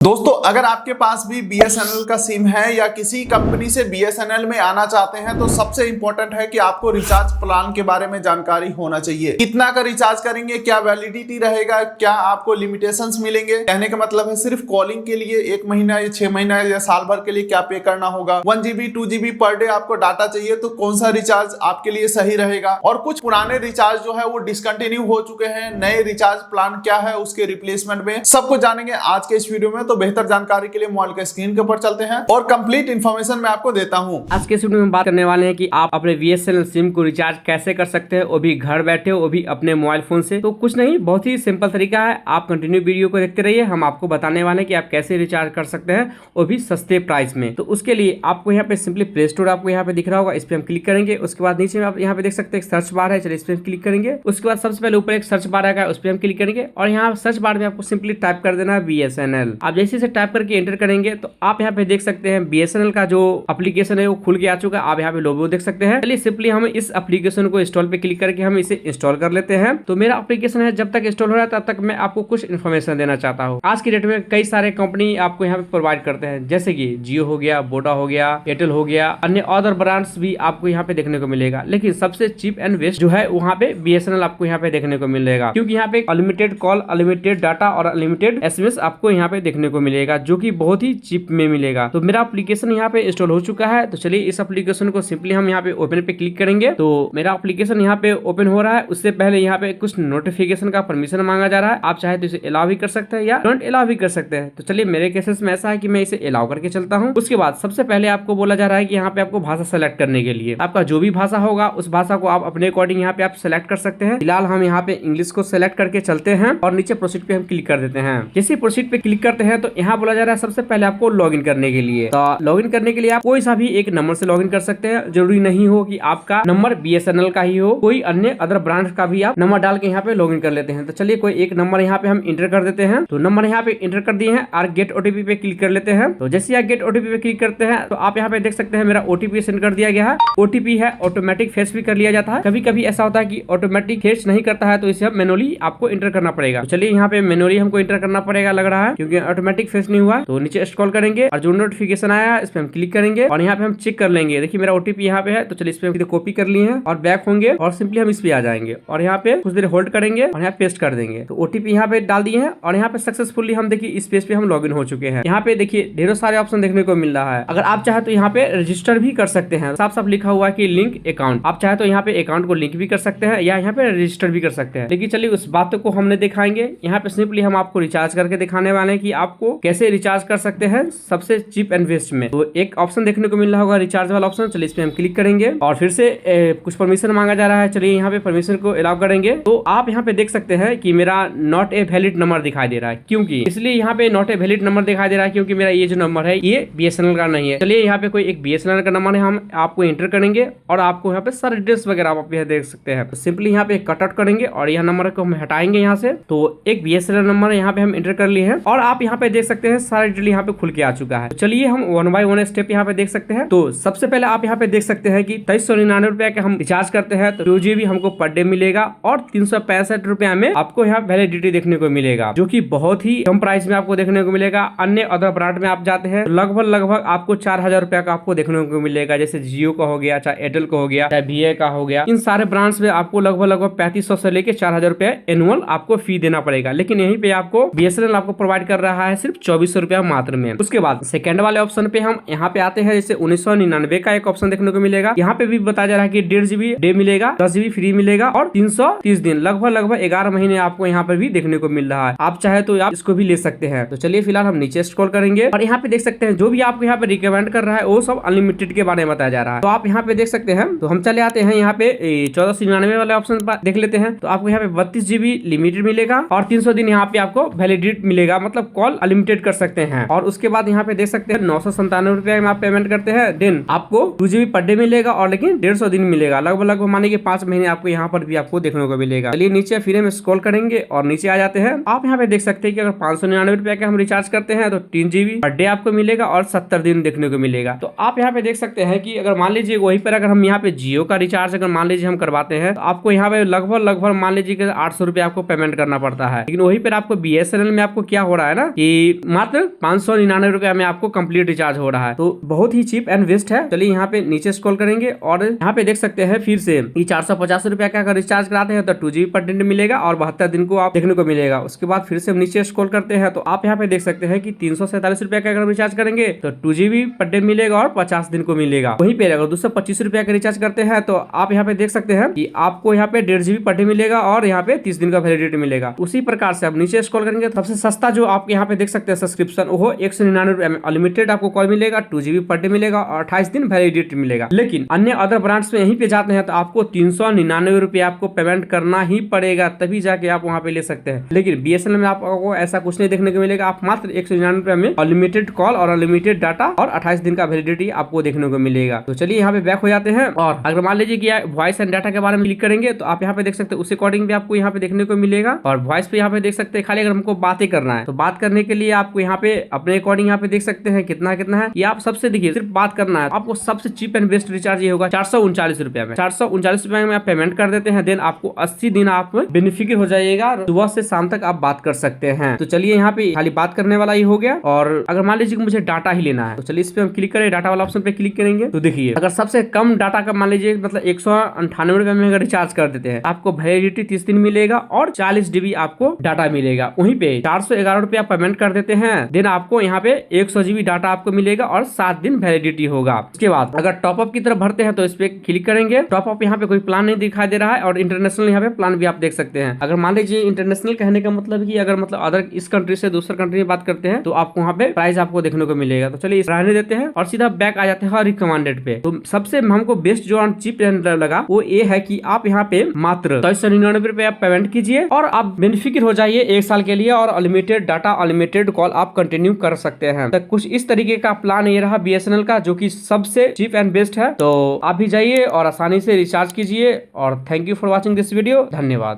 दोस्तों अगर आपके पास भी BSNL का सिम है या किसी कंपनी से BSNL में आना चाहते हैं तो सबसे इंपॉर्टेंट है कि आपको रिचार्ज प्लान के बारे में जानकारी होना चाहिए। कितना का रिचार्ज करेंगे, क्या वैलिडिटी रहेगा, क्या आपको लिमिटेशंस मिलेंगे। कहने का मतलब है सिर्फ कॉलिंग के लिए 1 महीना या 6 महीना या साल भर के लिए क्या पे करना होगा। 1 GB 2 GB पर डे आपको डाटा चाहिए तो कौन सा रिचार्ज आपके लिए सही रहेगा। और कुछ पुराने रिचार्ज जो है वो डिसकंटिन्यू हो चुके हैं, नए रिचार्ज प्लान क्या है उसके रिप्लेसमेंट में, सब कुछ जानेंगे आज के इस वीडियो में। तो बेहतर जानकारी के लिए मोबाइल के स्क्रीन के ऊपर चलते हैं और कंप्लीट इन्फॉर्मेशन मैं आपको देता हूं। आज के वीडियो में बात करने वाले हैं कि आप अपने BSNL सिम को रिचार्ज कैसे कर सकते हैं, वो भी घर बैठे, वो भी अपने मोबाइल फोन से। तो कुछ नहीं, बहुत ही सिंपल तरीका है। आप कंटिन्यू वीडियो को देखते रहिए, हम आपको बताने वाले हैं कि आप कैसे रिचार्ज कर सकते हैं, वो भी सस्ते प्राइस में। तो उसके लिए आपको यहाँ पे सिंपली प्ले स्टोर आपको यहाँ पे दिख रहा होगा, इस पे हम क्लिक करेंगे। उसके बाद नीचे में आप यहाँ पे देख सकते हैं सर्च बार है, चलिए इस पे क्लिक करेंगे। उसके बाद सबसे पहले ऊपर एक सर्च बार आएगा, उस पर हम क्लिक करेंगे और यहाँ सर्च बार में आपको सिंपली टाइप कर देना है BSNL। आप जैसे से टाइप करके एंटर करेंगे तो आप यहाँ पे देख सकते हैं BSNL का जो एप्लीकेशन है वो खुल के आ चुका है। आप यहाँ पे लोगो देख सकते हैं। चलिए सिंपली हम इस एप्लीकेशन को इंस्टॉल पे क्लिक करके हम इसे इंस्टॉल कर लेते हैं। तो मेरा एप्लीकेशन है, जब तक इंस्टॉल हो रहा है तब तक मैं आपको कुछ इन्फॉर्मेशन देना चाहता हूँ। आज की डेट में कई सारे कंपनी आपको यहाँ पे प्रोवाइड करते हैं, जैसे कि जियो हो गया, वोडा हो गया, एयरटेल हो गया, अन्य अदर ब्रांड्स भी आपको यहाँ पे देखने को मिलेगा। लेकिन सबसे चीप एंड बेस्ट जो है वहाँ पे BSNL आपको यहाँ पे देखने को मिलेगा, क्योंकि यहाँ पे अनलिमिटेड कॉल, अनलिमिटेड डाटा और अनलिमिटेड SMS आपको यहाँ पे देखने को मिलेगा, जो कि बहुत ही चीप में मिलेगा। तो मेरा एप्लीकेशन यहाँ पे इंस्टॉल हो चुका है। तो चलिए इस एप्लीकेशन को सिंपली हम यहाँ पे ओपन पे क्लिक करेंगे। तो मेरा एप्लीकेशन यहाँ पे ओपन हो रहा है। उससे पहले यहाँ पे कुछ नोटिफिकेशन का परमिशन मांगा जा रहा है। आप चाहे तो इसे अलाउ भी कर सकते हैं या डोंट अलाउ भी कर सकते हैं। तो चलिए मेरे केसेस में ऐसा है कि मैं इसे अलाउ करके चलता हूँ। उसके बाद सबसे पहले आपको बोला जा रहा है कि यहाँ पे आपको भाषा सेलेक्ट करने के लिए आपका जो भी भाषा होगा उस भाषा को आप अपने अकॉर्डिंग यहाँ पे आप सेलेक्ट कर सकते हैं। फिलहाल हम यहाँ पे इंग्लिश को सेलेक्ट करके चलते हैं और नीचे प्रोसीड पे हम क्लिक कर देते हैं। जैसे प्रोसीड पे क्लिक करते हैं तो यहाँ बोला जा रहा है सबसे पहले आपको लॉगिन करने के लिए। तो लॉगिन करने के लिए आप कोई सा भी एक नंबर से लॉगिन कर सकते हैं। जरूरी नहीं हो कि आपका नंबर BSNL का ही हो, कोई अन्य अदर ब्रांड का भी आप नंबर डाल के यहाँ पे लॉगिन कर लेते हैं। तो चलिए कोई एक नंबर यहाँ पे हम इंटर कर देते हैं। तो नंबर यहाँ पे इंटर कर दिए हैं और गेट OTP पे क्लिक कर लेते हैं। तो जैसे आप गेट OTP पे क्लिक करते हैं तो आप यहाँ पे देख सकते हैं मेरा OTP सेंड कर दिया गया है। OTP है ऑटोमेटिक फेच भी कर लिया जाता है। कभी कभी ऐसा होता है कि ऑटोमेटिक फेच नहीं करता है, तो इसे हम मैनुअली आपको इंटर करना पड़ेगा। तो चलिए यहाँ पे मैनुअली हमको इंटर करना पड़ेगा लग रहा है, क्योंकि ऑटोमेटिक फेच नहीं हुआ। तो नीचे स्क्रॉल करेंगे और जो नोटिफिकेशन आया है इस पे हम क्लिक करेंगे और यहाँ पे हम चेक कर लेंगे। देखिए मेरा OTP यहाँ पे है। तो चलिए इस पे कॉपी कर लिए हैं और बैक होंगे और सिंपली हम इस पे आ जाएंगे और यहाँ पे कुछ देर होल्ड करेंगे और यहाँ पेस्ट कर देंगे। तो OTP यहाँ पे डाल दिए हैं और यहाँ पे सक्सेसफुली हम देखिए इस पेज पे हम लॉगिन हो चुके हैं। यहाँ पे देखिए ढेरों सारे ऑप्शन देखने को मिल रहा है। अगर आप चाहे तो यहाँ पे रजिस्टर भी कर सकते हैं। साफ साफ लिखा हुआ है कि लिंक अकाउंट। आप चाहे तो यहाँ पे अकाउंट को लिंक भी कर सकते हैं या यहाँ पे रजिस्टर भी कर सकते हैं। लेकिन चलिए उस बात को हमने दिखाएंगे। यहाँ पे सिंपली हम आपको रिचार्ज करके दिखाने वाले हैं कि आपको कैसे रिचार्ज कर सकते हैं सबसे चीप एंड बेस्ट में। तो एक ऑप्शन देखने को मिल रहा होगा रिचार्ज वाला ऑप्शन। चलिए इस पे हम क्लिक करेंगे और फिर से कुछ परमिशन मांगा जा रहा है। चलिए यहाँ पे परमिशन को अलाउ करेंगे। तो आप यहाँ पे देख सकते हैं कि मेरा नॉट ए वैलिड नंबर दिखाई दे रहा है। क्योंकि इसलिए यहाँ पे नॉट ए वैलिड नंबर दिखाई दे रहा है क्योंकि मेरा ये जो नंबर है ये BSNL का नहीं है। चलिए यहाँ पे कोई एक BSNL का नंबर है, हम आपको एंटर करेंगे और आपको यहाँ पे सारे डिटेल्स वगैरह आप यहाँ देख सकते हैं। सिंपली यहाँ पे कट आउट करेंगे और यह नंबर को हम हटाएंगे यहाँ से। तो एक BSNL नंबर यहाँ पे हम एंटर कर लिए हैं और आप यहाँ पे देख सकते हैं सारे डिटेल यहाँ पे खुल के आ चुका है। चलिए हम 1 by 1 स्टेप यहाँ पे देख सकते हैं। तो सबसे पहले आप यहाँ पे देख सकते हैं कि 2399 रुपए का हम रिचार्ज करते हैं तो 2 GB हमको पर डे मिलेगा और 365 रुपया में आपको यहाँ वैलिडिटी देखने को मिलेगा, जो कि बहुत ही कम प्राइस में आपको देखने को मिलेगा। अन्य अदर ब्रांड में आप जाते हैं लगभग आपको 4000 रुपया का आपको देखने को मिलेगा, जैसे जियो का हो गया, चाहे एयरटेल का हो गया, चाहे VI का हो गया। इन सारे ब्रांड्स में आपको लगभग 3500 से लेके 4000 रुपया एनुअल आपको फी देना पड़ेगा। लेकिन यहीं पे आपको BSNL आपको प्रोवाइड कर रहा है सिर्फ 2400 रुपया मात्र में। उसके बाद सेकंड वाले ऑप्शन पे हम यहाँ पे आते हैं। जैसे 1999 का एक ऑप्शन देखने को मिलेगा। यहाँ पे भी बताया जा रहा है कि 1.5 GB डे मिलेगा, 10 GB फ्री मिलेगा और 330 दिन लगभग 11 महीने आपको यहाँ पर भी देखने को मिल रहा है। आप चाहे तो आप इसको भी ले सकते हैं। तो चलिए फिलहाल हम नीचे स्क्रॉल करेंगे और यहाँ पे देख सकते हैं जो भी आपको यहाँ पे रिकमेंड कर रहा है वो सब अनलिमिटेड के बारे में बताया जा रहा है। तो आप यहाँ पे देख सकते हैं। तो हम चले आते हैं यहाँ पे 1499 वाले ऑप्शन देख लेते हैं। तो आपको यहाँ पे 32 GB लिमिटेड मिलेगा और 300 दिन यहाँ पे आपको वैलिडिटी मिलेगा, मतलब कॉल अनलिमिटेड कर सकते हैं। और उसके बाद यहाँ पे देख सकते हैं 997 रुपया में आप पेमेंट करते हैं, देन आपको 2 GB पर डे मिलेगा और लेकिन 150 दिन मिलेगा, लगभग माने कि 5 महीने आपको यहाँ पर भी आपको देखने को मिलेगा। चलिए नीचे फिर हम स्क्रॉल करेंगे और नीचे आ जाते हैं। आप यहाँ पे देख सकते हैं कि अगर 599 रुपया का हम रिचार्ज करते हैं तो 3 GB पर डे आपको मिलेगा और 70 दिन देखने को मिलेगा। तो आप यहाँ पे देख सकते हैं कि अगर मान लीजिए वहीं पर अगर हम यहाँ पे जियो का रिचार्ज अगर मान लीजिए हम करवाते हैं तो आपको यहाँ पे लगभग मान लीजिए कि 800 रुपया आपको पेमेंट करना पड़ता है। लेकिन वहीं पर आपको BSNL में आपको क्या हो रहा है ना कि मात्र 599 रुपया में आपको कंप्लीट रिचार्ज हो रहा है। तो बहुत ही चीप एंड बेस्ट है। चलिए यहाँ पे नीचे स्क्रॉल करेंगे और यहाँ पे देख सकते हैं फिर से 450 रुपया का अगर रिचार्ज कराते हैं तो 2 GB पर डे मिलेगा और 72 दिन को आप देखने को मिलेगा। उसके बाद फिर से नीचे स्क्रॉल करते हैं तो आप यहाँ पे देख सकते हैं कि 347 रुपया का अगर रिचार्ज करेंगे तो 2 GB पर डे मिलेगा और 50 दिन को मिलेगा। वहीं पे अगर 225 रुपया का रिचार्ज करते हैं तो आप यहाँ पे देख सकते हैं कि आपको यहाँ पे 1.5 GB पर डे मिलेगा और यहाँ पे 30 दिन का वैलिडिटी मिलेगा। उसी प्रकार से आप नीचे स्क्रॉल करेंगे सबसे सस्ता जो आप यहाँ पे देख सकते हैं सब्सक्रिप्शन वो 199 रुपया में अनलिमिटेड आपको कॉल मिलेगा, 2 GB पर डे मिलेगा और 28 दिन वैलिडिटी मिलेगा। लेकिन अन्य अदर ब्रांड्स में यहीं पे जाते हैं तो आपको 399 रुपया आपको पेमेंट करना ही पड़ेगा, तभी जाके आप वहाँ पे ले सकते हैं। लेकिन BSNL में आपको ऐसा कुछ नहीं देखने को मिलेगा। आप मात्र 199 रुपया में अनलिमिटेड कॉल और अनलिमिटेड डाटा और 28 दिन का वैलिडिटी आपको देखने को मिलेगा। तो चलिए यहाँ पे बैक हो जाते हैं और अगर मान लीजिए कि वॉइस एंड डाटा के बारे में क्लिक करेंगे तो आप यहाँ पे देख सकते हैं उस अकॉर्डिंग भी आपको यहाँ पे देखने को मिलेगा। और वॉइस पे यहाँ पे देख सकते हैं खाली अगर हमको बातें करना है तो बात करने के लिए आपको यहाँ पे अपने अकॉर्डिंग यहाँ पे देख सकते हैं कितना है। ये आप सबसे देखिए सिर्फ बात करना है। आपको सबसे चीप एंड बेस्ट रिचार्ज ये होगा 439 रुपया में। 439 रुपया में आप पेमेंट कर देते हैं, देन आपको 80 दिन आप बेनिफिशियरी हो जाइएगा। सुबह से शाम तक आप बात कर सकते हैं। तो चलिए यहाँ पे खाली बात करने वाला ही हो गया। और अगर मान लीजिए मुझे डाटा ही लेना है तो चलिए इस पे हम क्लिक करें, डाटा वाला ऑप्शन पे क्लिक करेंगे तो देखिए अगर सबसे कम डाटा का मान लीजिए मतलब 198 रुपया में अगर रिचार्ज कर देते हैं आपको वैलिडिटी 30 दिन मिलेगा और 40 GB आपको डाटा मिलेगा। वहीं पे 411 रुपया पेमेंट कर देते हैं, देन आपको यहाँ पे 100 GB डाटा आपको मिलेगा और 7 दिन वैलिडिटी होगा। उसके बाद अगर टॉपअप की तरफ भरते हैं तो इस पे क्लिक करेंगे। टॉपअप यहाँ पे कोई प्लान नहीं दिखाई दे रहा है और इंटरनेशनल यहाँ पे प्लान भी आप देख सकते हैं। अगर मान लीजिए इंटरनेशनल कहने का मतलब कि अगर मतलब अदर इस कंट्री से दूसरे कंट्री में बात करते हैं तो आपको वहाँ पे प्राइस आपको देखने को मिलेगा। तो चलिए रहने देते हैं और सीधा बैक आ जाते हैं रिकमेंडेड पे। तो सबसे हमको बेस्ट जो चीप लगा वो ये है कि आप यहाँ पे मात्र 299 रुपया पेमेंट कीजिए और आप बेनिफिशियरी हो जाइए 1 साल के लिए और अनलिमिटेड डाटा अनलिमिटेड कॉल आप कंटिन्यू कर सकते हैं। तो कुछ इस तरीके का प्लान ये रहा BSNL का जो कि सबसे चीप एंड बेस्ट है। तो आप भी जाइए और आसानी से रिचार्ज कीजिए और thank you for watching this video. धन्यवाद।